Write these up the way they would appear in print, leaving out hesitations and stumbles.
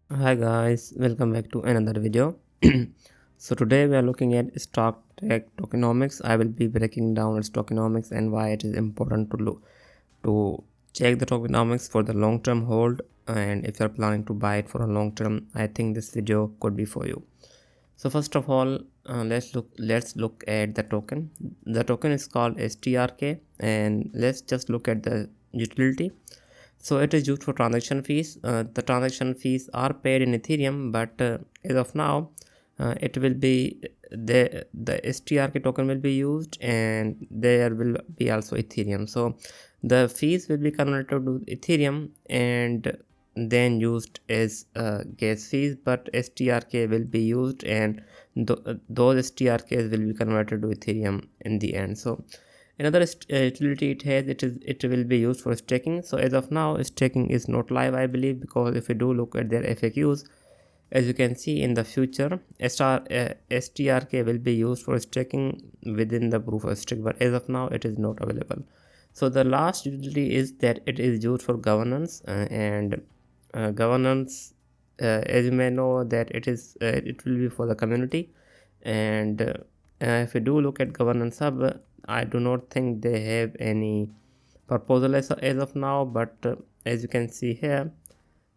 Hi guys, welcome back to another video. So today we are looking at Starknet Tokenomics. I will be breaking down its tokenomics and why it is important to check the tokenomics for the long-term hold, and if you are planning to buy it for a long term, I think this video could be for you. So first of all, let's look at the token. The token is called STRK, and let's just look at the utility. So it is used for transaction fees. The transaction fees are paid in Ethereum, but as of now, it will be the STRK token will be used, and there will be also Ethereum. So the fees will be converted to Ethereum and then used as gas fees, but STRK will be used, and those STRKs will be converted to Ethereum in the end. So another utility it will be used for staking. So as of now, staking is not live, I believe, because if we do look at their FAQs, as you can see, in the future STRK will be used for staking within the proof of stake, but as of now it is not available. So the last utility is that it is used for governance, and governance, as you may know, that it will be for the community. And if we do look at governance hub, I do not think they have any proposal as of now, but as you can see here,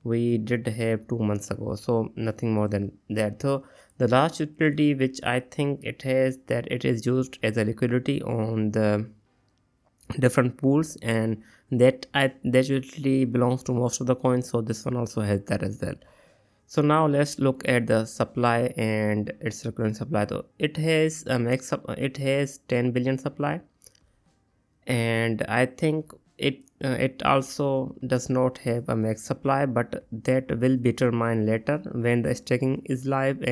we did have 2 months ago, so nothing more than that. So the last utility which I think it has, that it is used as a liquidity on the different pools, and that utility belongs to most of the coins, so this one also has that as well. So now let's look at the supply and its recurring supply. Though it has 10 billion supply, and I think it also does not have a max supply, but that will be determined later when the staking is live.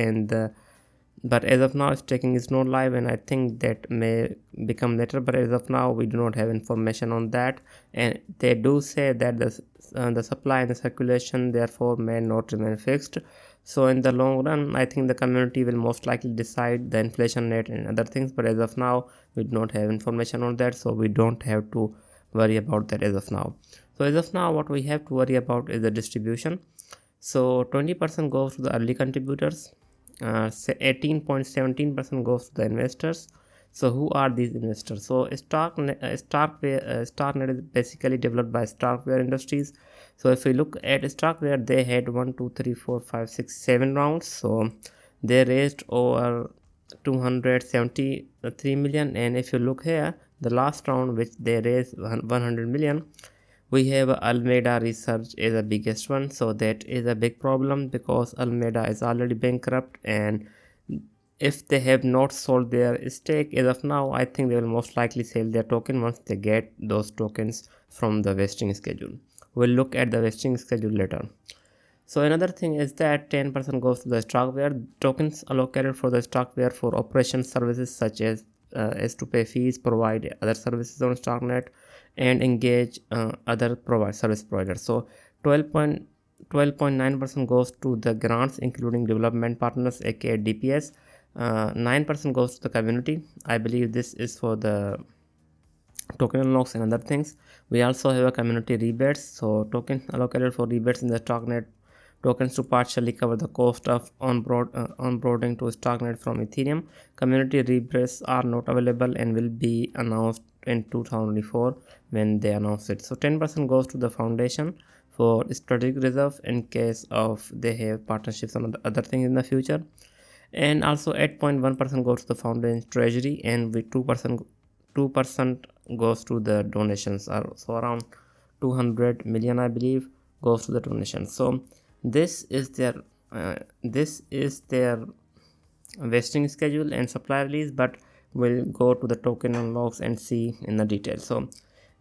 But as of now, staking is not live, and I think that may become later, but as of now we do not have information on that. And they do say that the supply and the circulation therefore may not remain fixed. So in the long run, I think the community will most likely decide the inflation rate and other things, but as of now we do not have information on that, so we don't have to worry about that as of now. So as of now, what we have to worry about is the distribution. So 20% goes to the early contributors, 18.17% goes to the investors. So who are these investors? So Starknet is basically developed by Starkware Industries. So if we look at Starkware, they had 1 2 3 4 5 6 7 rounds. So they raised over 273 million, and if you look here, the last round which they raised 100 million, we have Alameda Research is the biggest one. So that is a big problem, because Alameda is already bankrupt, and if they have not sold their stake as of now, I think they will most likely sell their token once they get those tokens from the vesting schedule. We'll look at the vesting schedule later. So another thing is that 10% goes to the Starkware. Tokens allocated for the Starkware for operation services such as S2Pay fees, provide other services on Starknet, and engage other service providers. So 12.9% goes to the grants, including development partners, aka DPS. 9% goes to the community. I believe this is for the token unlocks and other things. We also have a community rebates. So token allocated for rebates in the Starknet tokens to partially cover the cost of onboarding to Starknet from Ethereum. Community rebates are not available and will be announced in 2024 when they announce it. So 10% goes to the foundation for strategic reserve in case of they have partnerships on other things in the future. And also 8.1% goes to the foundation treasury, and with 2% goes to the donations. So around 200 million, I believe, goes to the donations. So this is their vesting schedule and supply release, but we'll go to the token unlocks and see in the detail. So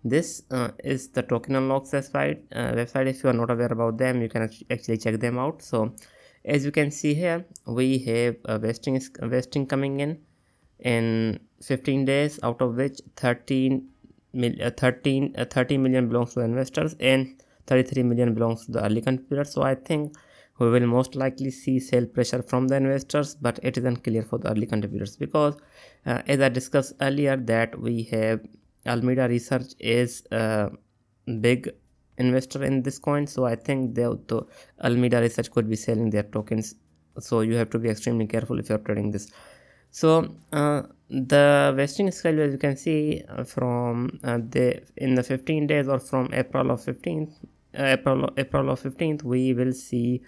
this is the token unlocks website. If you are not aware about them, you can actually check them out. So as you can see here, we have a vesting coming in 15 days, out of which 30 million belongs to the investors and 33 million belongs to the early contributors. So I think we will most likely see sell pressure from the investors, but it is unclear for the early contributors, because as I discussed earlier, that we have Alameda Research is a big investor in this coin, so I think the Alameda Research could be selling their tokens, so you have to be extremely careful if you're trading this. So the vesting schedule, as you can see, from in the 15 days or from April of 15th, we will see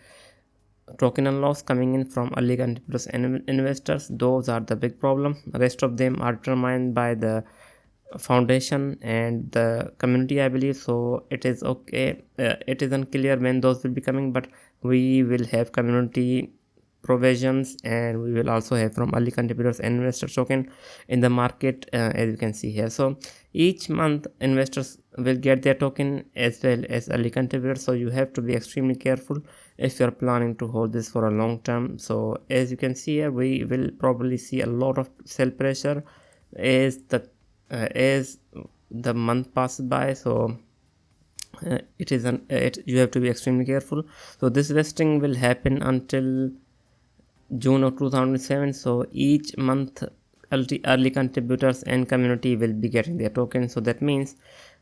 token unlocks coming in from early contributors and investors. Those are the big problem. The rest of them are determined by the foundation and the community, I believe. So it is okay, it is unclear when those will be coming, but we will have community provisions, and we will also have from early contributors and investor token in the market, as you can see here. So each month investors will get their token as well as early contributors, so you have to be extremely careful if you are planning to hold this for a long term. So as you can see here, we will probably see a lot of sell pressure as the month passes by. So you have to be extremely careful. So this vesting will happen until June of 2007. So each month early contributors and community will be getting their tokens. So that means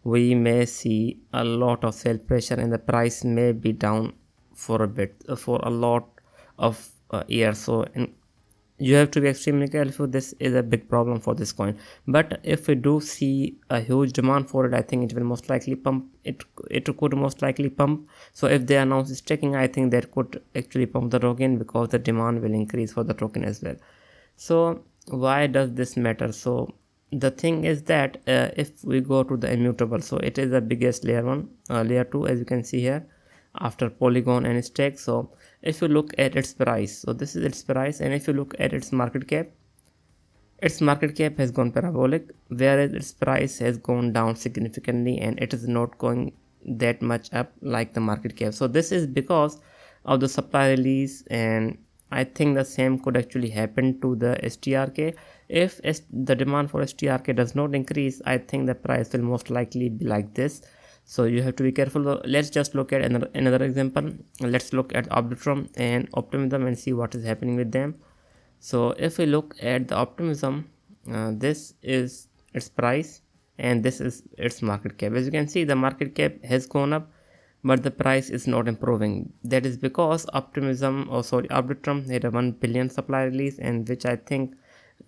we may see a lot of sell pressure, and the price may be down for a bit, for a lot of years. So you have to be extremely careful. This is a big problem for this coin, but if we do see a huge demand for it, I think it will most likely pump. It could most likely pump. So if they announce staking, I think that could actually pump the token, because the demand will increase for the token as well. So why does this matter? So the thing is that if we go to the immutable, so it is the biggest layer 1, layer 2, as you can see here, after Polygon and stake. So if you look at its price, so this is its price, and if you look at its market cap has gone parabolic, whereas its price has gone down significantly, and it is not going that much up like the market cap. So this is because of the supply release, and I think the same could actually happen to the STRK. If the demand for STRK does not increase, I think the price will most likely be like this. So you have to be careful. Let's just look at another example. Let's look at Arbitrum and Optimism and see what is happening with them. So if we look at the Optimism, this is its price and this is its market cap. As you can see, the market cap has gone up, but the price is not improving. That is because Arbitrum had a 1 billion supply release, and which I think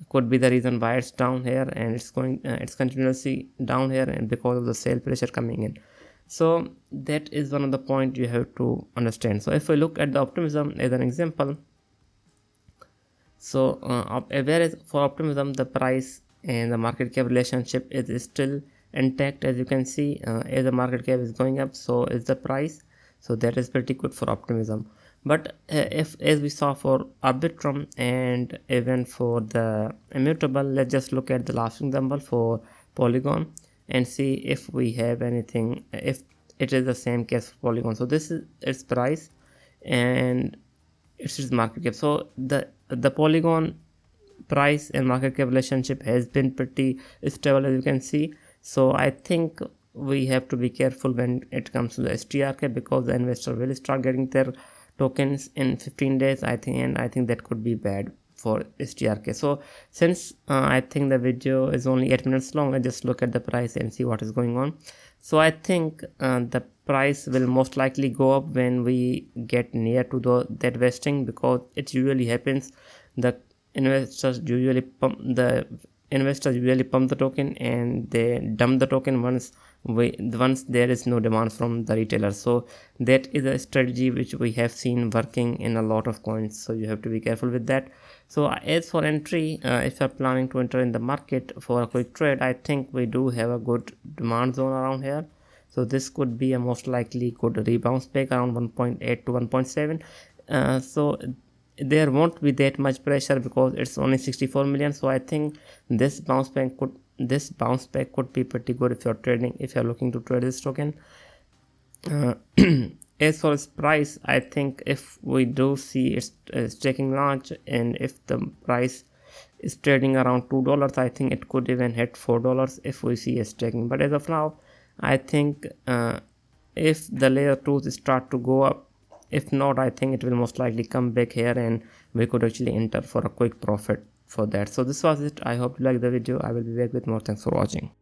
could be the reason why it's down here, and it's continuously down here, and because of the sale pressure coming in. So that is one of the point you have to understand. So if we look at the Optimism as an example, so whereas for Optimism the price and the market cap relationship is still intact, as you can see, as the market cap is going up, so is the price. So that is pretty good for Optimism. But if, as we saw for Arbitrum and even for the immutable, let's just look at the last example for Polygon and see if we have anything, if it is the same case for Polygon. So this is its price and it's its market cap. So the Polygon price and market cap relationship has been pretty stable, as you can see. So I think we have to be careful when it comes to the STRK, because the investor will start getting their tokens in 15 days, I think, and I think that could be bad for STRK. So since I think the video is only 8 minutes long, I just look at the price and see what is going on. So I think the price will most likely go up when we get near to that vesting, because it usually happens. The investors usually pump the token and they dump the token once there is no demand from the retailers. So that is a strategy which we have seen working in a lot of coins, so you have to be careful with that. So as for entry, if you are planning to enter in the market for a quick trade, I think we do have a good demand zone around here. So this could be a most likely good rebound back around 1.8 to 1.7. So there won't be that much pressure because it's only 64 million. So I think this bounce back could be pretty good if you're looking to trade this token. As for its price, I think if we do see its staking launch, and if the price is trading around $2, I think it could even hit $4 if we see a staking. But as of now, I think if the layer 2s start to go up, if not, I think it will most likely come back here and we could actually enter for a quick profit for that. So this was it. I hope you liked the video. I will be back with more. Thanks for watching.